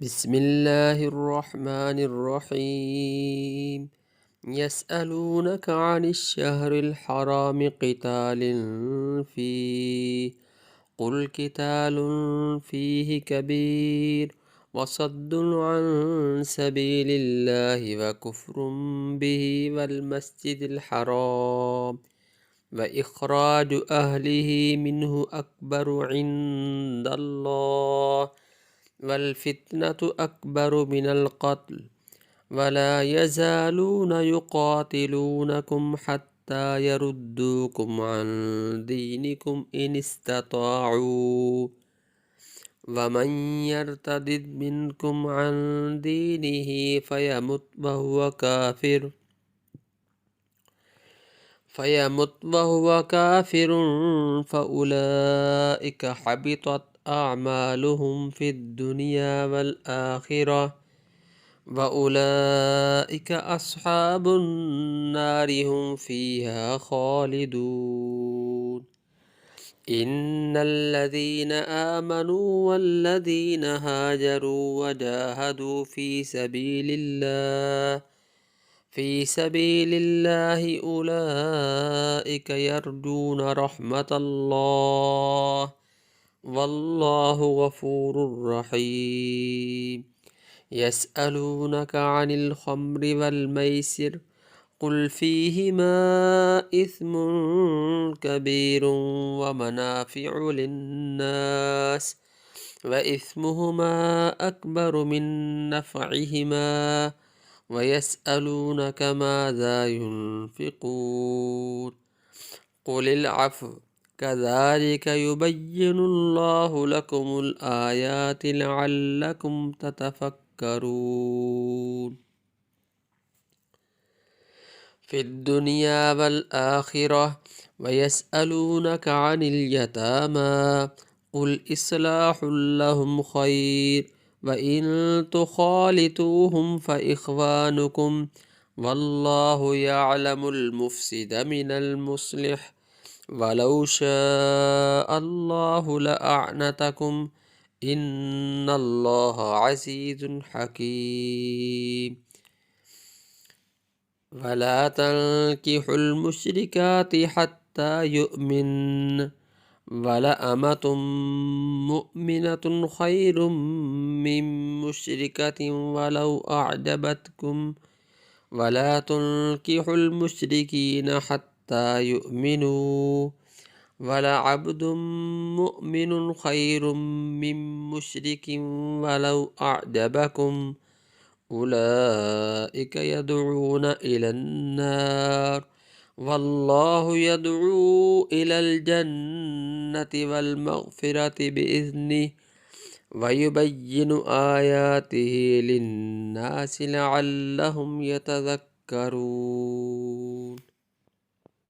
بسم الله الرحمن الرحيم. يسألونك عن الشهر الحرام قتال فيه، قل قتال فيه كبير وصد عن سبيل الله وكفر به والمسجد الحرام وإخراج أهله منه أكبر عند الله والفتنة أكبر من القتل ولا يزالون يقاتلونكم حتى يردوكم عن دينكم إن استطاعوا ومن يرتد منكم عن دينه فيمت وهو كافر فأولئك حبطت أعمالهم في الدنيا والآخرة وأولئك أصحاب النار هم فيها خالدون. إن الذين آمنوا والذين هاجروا وجاهدوا في سبيل الله أولئك يرجون رحمة الله والله غفور رحيم. يسألونك عن الخمر والميسر قل فيهما إثم كبير ومنافع للناس وإثمهما أكبر من نفعهما ويسألونك ماذا ينفقون قل العفو كذلك يبين الله لكم الآيات لعلكم تتفكرون. في الدنيا والآخرة ويسألونك عن اليتامى قل إصلاح لهم خير وإن تخالطوهم فإخوانكم والله يعلم المفسد من المصلح ولو شاء الله لأعنتكم إن الله عزيز حكيم. ولا تنكحوا المشركات حتى يؤمن ولأمة مؤمنة خير من مشركة ولو أعجبتكم ولا تنكحوا المشركين حتى يؤمنوا ولعبد مؤمن خير من مشرك ولو أعجبكم أولئك يدعون إلى النار والله يدعو إلى الجنة والمغفرة بإذنه ويبين آياته للناس لعلهم يتذكرون.